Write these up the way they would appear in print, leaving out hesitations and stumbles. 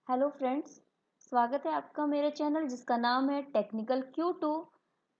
Hello friends, स्वागत है आपका मेरे चैनल जिसका नाम है टेक्निकल Q2।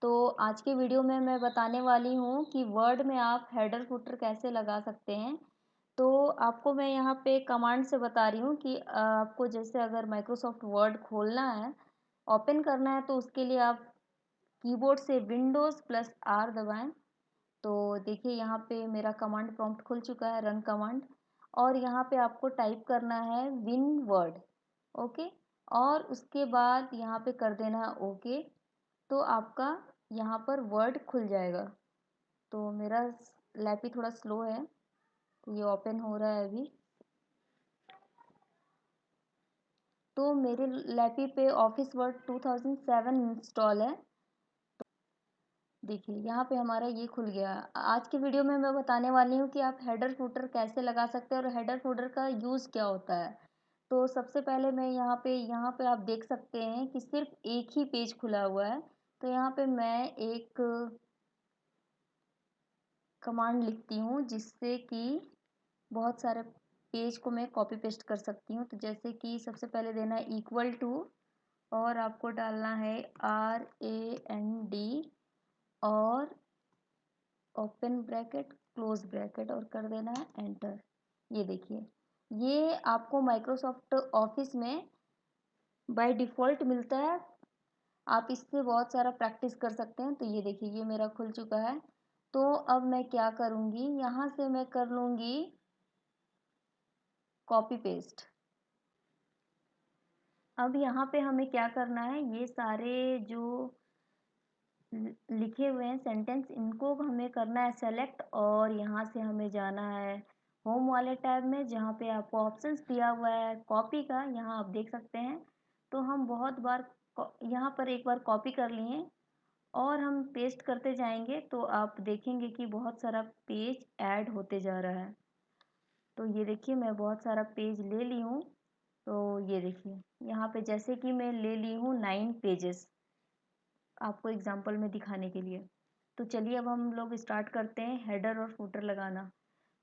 तो आज के वीडियो में मैं बताने वाली हूँ कि वर्ड में आप हेडर फुटर कैसे लगा सकते हैं। तो आपको मैं यहाँ पे कमांड से बता रही हूँ कि आपको जैसे अगर माइक्रोसॉफ्ट वर्ड खोलना है, ओपन करना है, तो उसके लिए आप कीबोर्ड से विंडोज़ प्लस आर दबाएं। तो देखिए यहाँ पे मेरा कमांड प्रॉम्प्ट खुल चुका है, रन कमांड। और यहाँ पे आपको टाइप करना है विन वर्ड। ओके। और उसके बाद यहाँ पे कर देना है ओके। तो आपका यहाँ पर वर्ड खुल जाएगा। तो मेरा लैपी थोड़ा स्लो है, तो ये ओपन हो रहा है अभी। तो मेरे लैपी पे ऑफिस वर्ड 2007 इंस्टॉल है। देखिए यहाँ पे हमारा ये खुल गया। आज की वीडियो में मैं बताने वाली हूँ कि आप हेडर फुटर कैसे लगा सकते हैं और हेडर फुटर का यूज़ क्या होता है। तो सबसे पहले मैं यहाँ पे आप देख सकते हैं कि सिर्फ एक ही पेज खुला हुआ है। तो यहाँ पे मैं एक कमांड लिखती हूँ जिससे कि बहुत सारे पेज को मैं कॉपी पेस्ट कर सकती हूँ। तो जैसे कि सबसे पहले देना है इक्वल टू, और आपको डालना है RAND, और ओपन ब्रैकेट क्लोज ब्रैकेट, और कर देना है एंटर। ये देखिए, ये आपको माइक्रोसॉफ्ट ऑफिस में बाय डिफ़ॉल्ट मिलता है। आप इससे बहुत सारा प्रैक्टिस कर सकते हैं। तो ये देखिए, ये मेरा खुल चुका है। तो अब मैं क्या करूँगी, यहाँ से मैं कर लूँगी कॉपी पेस्ट। अब यहाँ पे हमें क्या करना है, ये सारे जो लिखे हुए हैं सेंटेंस, इनको हमें करना है सेलेक्ट, और यहाँ से हमें जाना है होम वाले टैब में जहाँ पे आपको ऑप्शंस दिया हुआ है कॉपी का। यहाँ आप देख सकते हैं। तो हम बहुत बार यहाँ पर एक बार कॉपी कर लिए और हम पेस्ट करते जाएंगे, तो आप देखेंगे कि बहुत सारा पेज ऐड होते जा रहा है। तो ये देखिए, मैं बहुत सारा पेज ले ली हूँ। तो ये देखिए, यहाँ पे जैसे कि मैं ले ली हूँ 9 पेजेस, आपको एग्जांपल में दिखाने के लिए। तो चलिए अब हम लोग स्टार्ट करते हैं हेडर और फुटर लगाना।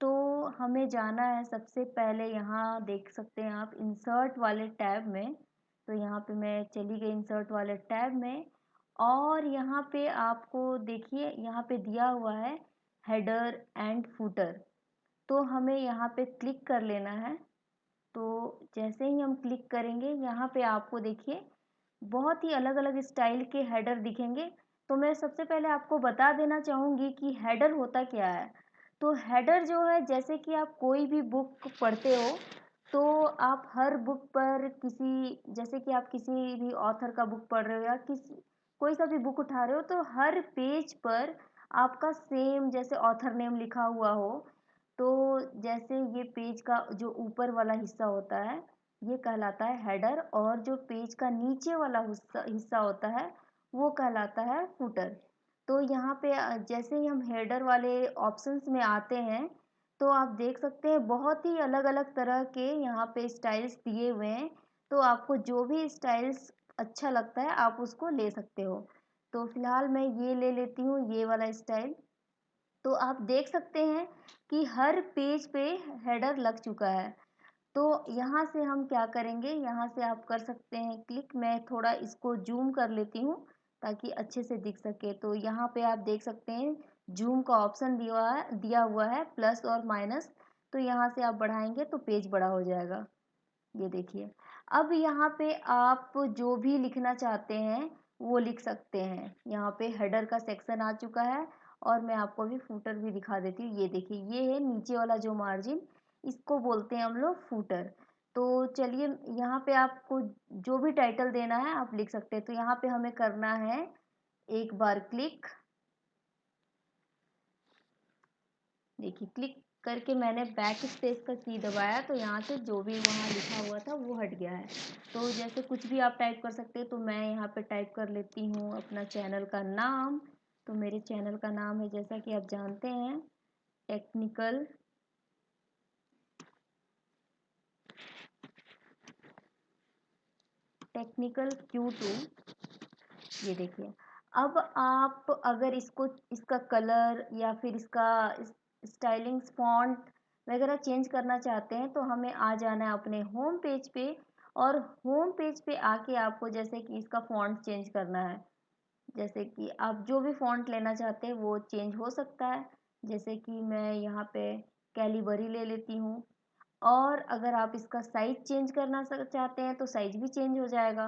तो हमें जाना है सबसे पहले, यहाँ देख सकते हैं आप इंसर्ट वाले टैब में। तो यहाँ पे मैं चली गई इंसर्ट वाले टैब में, और यहाँ पे आपको देखिए यहाँ पे दिया हुआ है हेडर एंड फुटर। तो हमें यहाँ पे क्लिक कर लेना है। तो जैसे ही हम क्लिक करेंगे, यहाँ पे आपको देखिए बहुत ही अलग अलग स्टाइल के हेडर दिखेंगे। तो मैं सबसे पहले आपको बता देना चाहूँगी कि हेडर होता क्या है। तो हेडर जो है, जैसे कि आप कोई भी बुक पढ़ते हो, तो आप हर बुक पर जैसे कि आप किसी भी ऑथर का बुक पढ़ रहे हो या कोई सा भी बुक उठा रहे हो, तो हर पेज पर आपका सेम जैसे ऑथर नेम लिखा हुआ हो। तो जैसे ये पेज का जो ऊपर वाला हिस्सा होता है, ये कहलाता है हेडर, और जो पेज का नीचे वाला हिस्सा होता है, वो कहलाता है फुटर। तो यहाँ पे जैसे ही हम हेडर वाले ऑप्शंस में आते हैं, तो आप देख सकते हैं बहुत ही अलग अलग तरह के यहाँ पे स्टाइल्स दिए हुए हैं। तो आपको जो भी स्टाइल्स अच्छा लगता है आप उसको ले सकते हो। तो फिलहाल मैं ये ले लेती हूँ, ये वाला स्टाइल। तो आप देख सकते हैं कि हर पेज पे हेडर लग चुका है। तो यहाँ से हम क्या करेंगे, यहाँ से आप कर सकते हैं क्लिक। मैं थोड़ा इसको जूम कर लेती हूँ ताकि अच्छे से दिख सके। तो यहाँ पे आप देख सकते हैं जूम का ऑप्शन दिया हुआ है प्लस और माइनस। तो यहाँ से आप बढ़ाएंगे तो पेज बड़ा हो जाएगा। ये देखिए, अब यहाँ पे आप जो भी लिखना चाहते हैं वो लिख सकते हैं। यहाँ पे हेडर का सेक्शन आ चुका है, और मैं आपको अभी फूटर भी दिखा देती हूँ। ये देखिए, ये है नीचे वाला जो मार्जिन, इसको बोलते हैं हम लोग फूटर। तो चलिए, यहाँ पे आपको जो भी टाइटल देना है आप लिख सकते हैं। तो यहाँ पे हमें करना है एक बार क्लिक। देखिए, क्लिक करके मैंने बैक स्पेस का की दबाया, तो यहाँ से जो भी वहाँ लिखा हुआ था वो हट गया है। तो जैसे कुछ भी आप टाइप कर सकते हैं। तो मैं यहाँ पे टाइप कर लेती हूँ अपना चैनल का नाम। तो मेरे चैनल का नाम है, जैसा कि आप जानते हैं, टेक्निकल टेक्निकल Q2। ये देखिए, अब आप अगर इसका कलर या फिर इसका स्टाइलिंग फॉन्ट वगैरह चेंज करना चाहते हैं, तो हमें आ जाना है अपने होम पेज पे, और होम पेज पे आके आपको जैसे कि इसका फ़ॉन्ट चेंज करना है, जैसे कि आप जो भी फ़ॉन्ट लेना चाहते हैं वो चेंज हो सकता है। जैसे कि मैं यहाँ पे कैलिबरी ले लेती हूँ, और अगर आप इसका साइज़ चेंज करना चाहते हैं तो साइज़ भी चेंज हो जाएगा।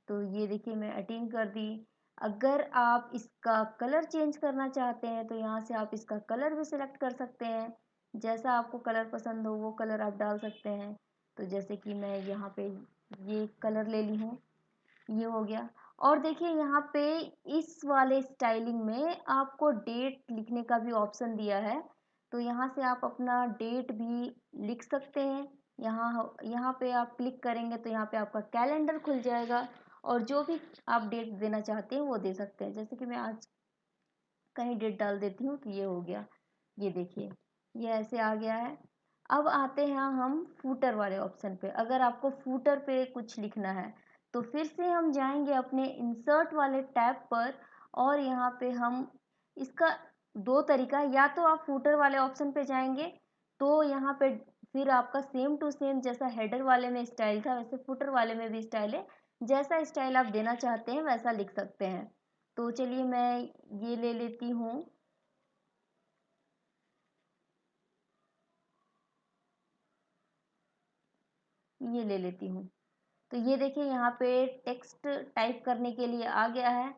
तो ये देखिए मैं 18 कर दी। अगर आप इसका कलर चेंज करना चाहते हैं तो यहाँ से आप इसका कलर भी सिलेक्ट कर सकते हैं। जैसा आपको कलर पसंद हो वो कलर आप डाल सकते हैं। तो जैसे कि मैं यहाँ पे ये कलर ले ली हूँ, ये हो गया। और देखिए यहाँ पे इस वाले स्टाइलिंग में आपको डेट लिखने का भी ऑप्शन दिया है। तो यहाँ से आप अपना डेट भी लिख सकते हैं। यहाँ पे आप क्लिक करेंगे तो यहाँ पे आपका कैलेंडर खुल जाएगा, और जो भी आप डेट देना चाहते हैं वो दे सकते हैं। जैसे कि मैं आज कहीं डेट डाल देती हूँ, तो ये हो गया। ये देखिए, ये ऐसे आ गया है। अब आते हैं हम फूटर वाले ऑप्शन पे। अगर आपको फूटर पे कुछ लिखना है तो फिर से हम जाएंगे अपने इंसर्ट वाले टैब पर, और यहाँ पे हम इसका दो तरीका, या तो आप फूटर वाले ऑप्शन पे जाएंगे तो यहाँ पे फिर आपका सेम टू सेम जैसा हेडर वाले में स्टाइल था वैसे फुटर वाले में भी स्टाइल है। जैसा स्टाइल आप देना चाहते हैं वैसा लिख सकते हैं। तो चलिए मैं ये ले लेती हूँ, ये ले लेती हूँ। तो ये देखिए यहाँ पे टेक्स्ट टाइप करने के लिए आ गया है।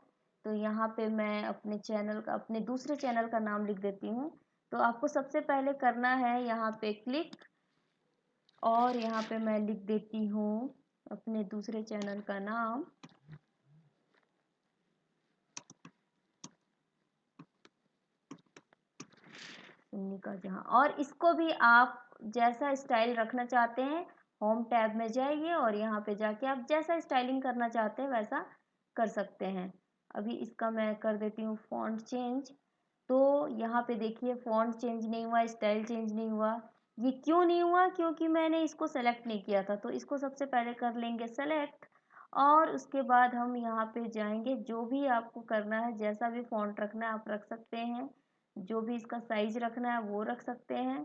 तो यहाँ पे मैं अपने चैनल का, अपने दूसरे चैनल का नाम लिख देती हूँ। तो आपको सबसे पहले करना है यहाँ पे क्लिक, और यहाँ पे मैं लिख देती हूँ अपने दूसरे चैनल का नाम, सुन्नी का जहाँ। और इसको भी आप जैसा स्टाइल रखना चाहते हैं होम टैब में जाइए, और यहाँ पे जाके आप जैसा स्टाइलिंग करना चाहते हैं वैसा कर सकते हैं। अभी इसका मैं कर देती हूँ फॉन्ट चेंज। तो यहाँ पे देखिए फॉन्ट चेंज नहीं हुआ, स्टाइल चेंज नहीं हुआ। ये क्यों नहीं हुआ? क्योंकि मैंने इसको सेलेक्ट नहीं किया था। तो इसको सबसे पहले कर लेंगे सेलेक्ट, और उसके बाद हम यहाँ पे जाएंगे। जो भी आपको करना है, जैसा भी फॉन्ट रखना है आप रख सकते हैं, जो भी इसका साइज रखना है वो रख सकते हैं।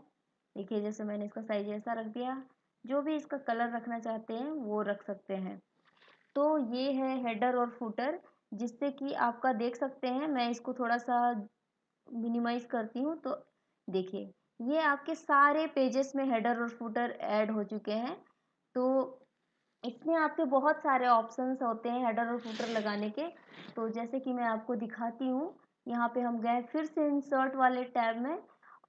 देखिए जैसे मैंने इसका साइज ऐसा रख दिया। जो भी इसका कलर रखना चाहते हैं वो रख सकते हैं। तो ये है हेडर और फुटर, जिससे कि आपका देख सकते हैं। मैं इसको थोड़ा सा मिनिमाइज करती हूँ, तो देखिए ये आपके सारे पेजेस में हेडर और फुटर ऐड हो चुके हैं। तो इसमें आपके बहुत सारे ऑप्शंस होते हैं हेडर और फुटर लगाने के। तो जैसे कि मैं आपको दिखाती हूँ, यहाँ पे हम गए फिर से इंसर्ट वाले टैब में,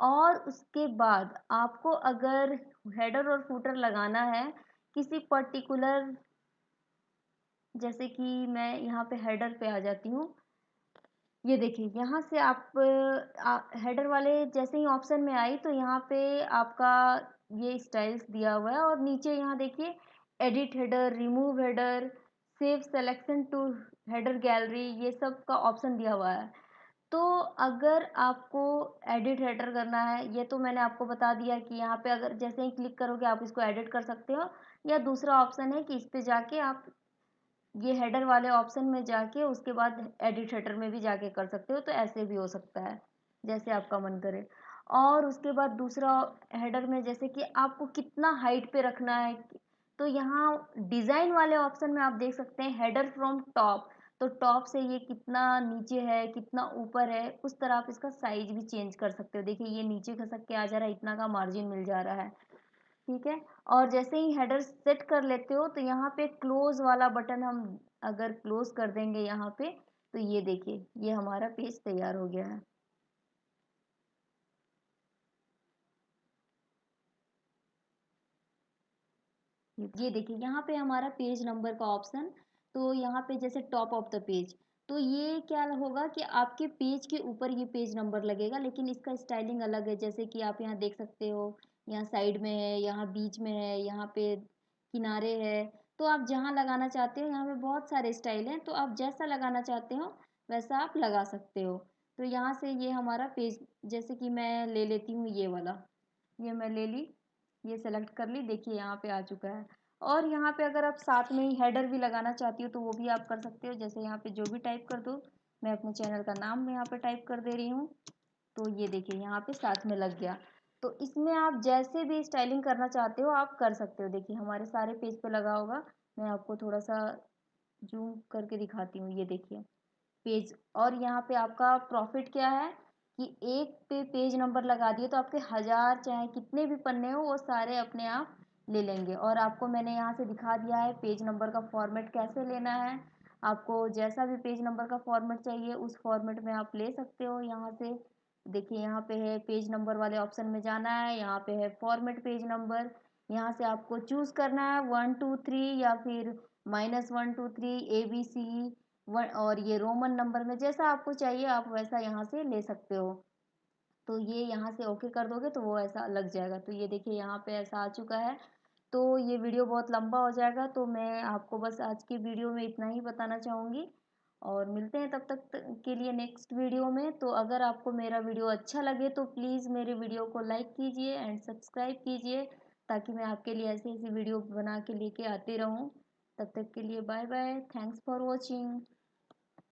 और उसके बाद आपको अगर हेडर और फुटर लगाना है किसी पर्टिकुलर, जैसे कि मैं यहाँ पे हेडर पे आ जाती हूँ। ये देखिए यहाँ से आप हेडर वाले जैसे ही ऑप्शन में आई तो यहाँ पे आपका ये स्टाइल्स दिया हुआ है, और नीचे यहाँ देखिए edit header, remove header, save selection to header gallery, ये सब का ऑप्शन दिया हुआ है। तो अगर आपको एडिट हेडर करना है, ये तो मैंने आपको बता दिया कि यहाँ पे अगर जैसे ही क्लिक करोगे आप इसको एडिट कर सकते हो, या दूसरा ऑप्शन है कि इस पे जाके आप ये हेडर वाले ऑप्शन में जाके उसके बाद एडिट हेडर में भी जाके कर सकते हो। तो ऐसे भी हो सकता है, जैसे आपका मन करे। और उसके बाद दूसरा हेडर में जैसे कि आपको कितना हाइट पे रखना है, तो यहाँ डिज़ाइन वाले ऑप्शन में आप देख सकते हैं हेडर फ्रॉम टॉप। तो टॉप से ये कितना नीचे है कितना ऊपर है, उस तरह आप इसका साइज भी चेंज कर सकते हो। देखिए ये नीचे खसक के आ जा रहा है, इतना का मार्जिन मिल जा रहा है। ठीक है। और जैसे ही हेडर सेट कर लेते हो तो यहाँ पे क्लोज वाला बटन हम अगर क्लोज कर देंगे यहाँ पे, तो ये देखिए ये हमारा पेज तैयार हो गया है। ये देखिए यहाँ पे हमारा पेज नंबर का ऑप्शन। तो यहाँ पे जैसे टॉप ऑफ द पेज, तो ये क्या होगा कि आपके पेज के ऊपर ये पेज नंबर लगेगा, लेकिन इसका स्टाइलिंग अलग है। जैसे कि आप यहाँ देख सकते हो, यहाँ साइड में है, यहाँ बीच में है, यहाँ पे किनारे है। तो आप जहाँ लगाना चाहते हो, यहाँ पे बहुत सारे स्टाइल हैं, तो आप जैसा लगाना चाहते हो वैसा आप लगा सकते हो। तो यहाँ से ये हमारा पेज, जैसे कि मैं ले लेती हूँ ये वाला, ये मैं ले ली, ये सेलेक्ट कर ली। देखिए यहाँ पे आ चुका है। और यहाँ पे अगर आप साथ में ही हेडर भी लगाना चाहती हो तो वो भी आप कर सकते हो। जैसे यहाँ पे जो भी टाइप कर दो, मैं अपने चैनल का नाम यहाँ पे टाइप कर दे रही हूँ। तो ये देखिए यहाँ पे साथ में लग गया। तो इसमें आप जैसे भी स्टाइलिंग करना चाहते हो आप कर सकते हो। देखिए हमारे सारे पेज पे लगा होगा। मैं आपको थोड़ा सा जूम करके दिखाती हूँ, ये देखिए पेज। और यहाँ पे आपका प्रॉफिट क्या है कि एक पे पेज नंबर लगा दिए तो आपके 1000 चाहे कितने भी पन्ने हो वो सारे अपने आप ले लेंगे। और आपको मैंने यहाँ से दिखा दिया है पेज नंबर का फॉर्मेट कैसे लेना है। आपको जैसा भी पेज नंबर का फॉर्मेट चाहिए उस फॉर्मेट में आप ले सकते हो यहाँ से। देखिए यहाँ पे है पेज नंबर वाले ऑप्शन में जाना है, यहाँ पे है फॉर्मेट पेज नंबर। यहाँ से आपको चूज़ करना है 1 2 3 या फिर -1 2 3 ABC और ये रोमन नंबर में जैसा आपको चाहिए आप वैसा यहाँ से ले सकते हो। तो ये यहाँ से ओके कर दोगे तो वो ऐसा लग जाएगा। तो ये देखिए यहाँ पे ऐसा आ चुका है। तो ये वीडियो बहुत लंबा हो जाएगा तो मैं आपको बस आज की वीडियो में इतना ही बताना चाहूँगी। और मिलते हैं तब तक के लिए नेक्स्ट वीडियो में। तो अगर आपको मेरा वीडियो अच्छा लगे तो प्लीज़ मेरे वीडियो को लाइक कीजिए एंड सब्सक्राइब कीजिए, ताकि मैं आपके लिए ऐसी ऐसी वीडियो बना के लेके आती रहूँ। तब तक के लिए bye bye, thanks for watching.